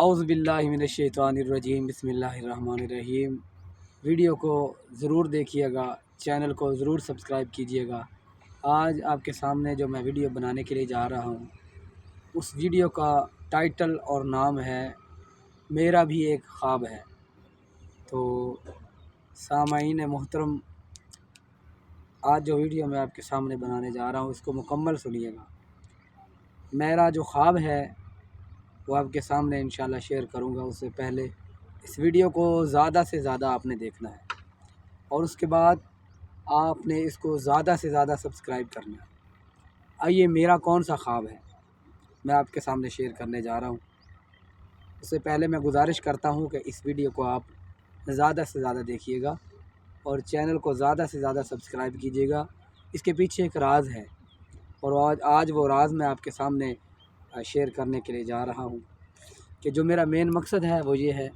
اعوذ باللہ من الشیطان الرجیم، بسم اللہ الرحمن الرحیم۔ ویڈیو کو ضرور دیکھیے گا، چینل کو ضرور سبسکرائب کیجیے گا۔ آج آپ کے سامنے جو میں ویڈیو بنانے کے لیے جا رہا ہوں، اس ویڈیو کا ٹائٹل اور نام ہے میرا بھی ایک خواب ہے۔ تو سامعین محترم، آج جو ویڈیو میں آپ کے سامنے بنانے جا رہا ہوں اس کو مکمل سنیے گا۔ میرا جو خواب ہے وہ آپ کے سامنے انشاءاللہ شیئر کروں گا۔ اس سے پہلے اس ویڈیو کو زیادہ سے زیادہ آپ نے دیکھنا ہے، اور اس کے بعد آپ نے اس کو زیادہ سے زیادہ سبسکرائب کرنا ہے۔ آئیے، میرا کون سا خواب ہے میں آپ کے سامنے شیئر کرنے جا رہا ہوں۔ اس سے پہلے میں گزارش کرتا ہوں کہ اس ویڈیو کو آپ زیادہ سے زیادہ دیکھیے گا اور چینل کو زیادہ سے زیادہ سبسکرائب کیجیے گا۔ اس کے پیچھے ایک راز ہے، اور آج وہ راز میں آپ کے سامنے شیئر کرنے کے لیے جا رہا ہوں کہ جو میرا مین مقصد ہے وہ یہ ہے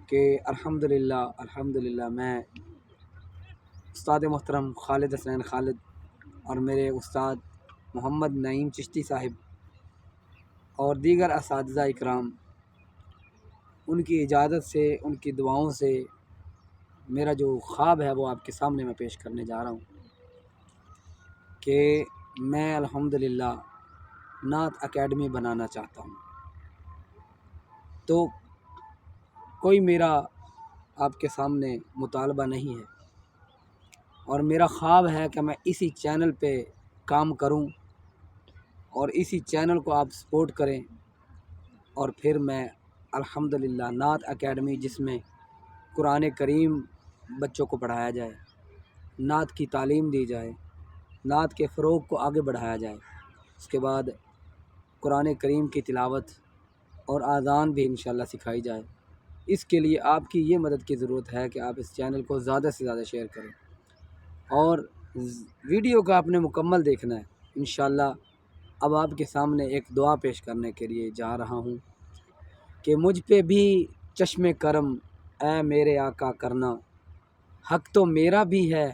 کہ الحمدللہ میں استاد محترم خالد حسنین خالد اور میرے استاد محمد نعیم چشتی صاحب اور دیگر اساتذہ اکرام، ان کی اجازت سے، ان کی دعاؤں سے میرا جو خواب ہے وہ آپ کے سامنے میں پیش کرنے جا رہا ہوں کہ میں الحمدللہ نعت اکیڈمی بنانا چاہتا ہوں۔ تو کوئی میرا آپ کے سامنے مطالبہ نہیں ہے، اور میرا خواب ہے کہ میں اسی چینل پہ کام کروں اور اسی چینل کو آپ سپورٹ کریں، اور پھر میں الحمدللہ نعت اکیڈمی، جس میں قرآن کریم بچوں کو پڑھایا جائے، نعت کی تعلیم دی جائے، نعت کے فروغ کو آگے بڑھایا جائے، اس کے بعد قرآن کریم کی تلاوت اور اذان بھی انشاءاللہ سکھائی جائے۔ اس کے لیے آپ کی یہ مدد کی ضرورت ہے کہ آپ اس چینل کو زیادہ سے زیادہ شیئر کریں، اور ویڈیو کو آپ نے مکمل دیکھنا ہے۔ انشاءاللہ اب آپ کے سامنے ایک دعا پیش کرنے کے لیے جا رہا ہوں کہ مجھ پہ بھی چشم کرم اے میرے آقا کرنا، حق تو میرا بھی ہے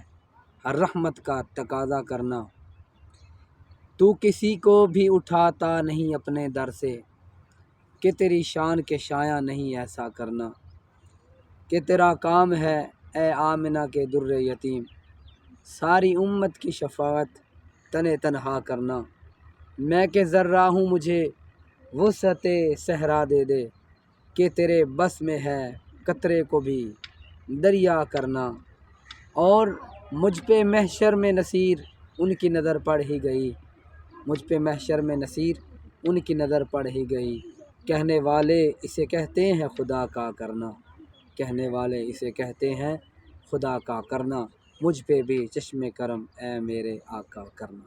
رحمت کا تقاضا کرنا، تو کسی کو بھی اٹھاتا نہیں اپنے در سے، کہ تیری شان کے شایاں نہیں ایسا کرنا، کہ تیرا کام ہے اے آمنہ کے در یتیم، ساری امت کی شفاعت تنہا کرنا، میں کہ ذرہ ہوں مجھے وسعت صحرا دے دے، کہ تیرے بس میں ہے قطرے کو بھی دریا کرنا، اور مجھ پہ محشر میں نصیر ان کی نظر پڑ ہی گئی، مجھ پہ محشر میں نصیر ان کی نظر پڑ ہی گئی، کہنے والے اسے کہتے ہیں خدا کا کرنا، کہنے والے اسے کہتے ہیں خدا کا کرنا، مجھ پہ بھی چشم کرم اے میرے آقا کرنا۔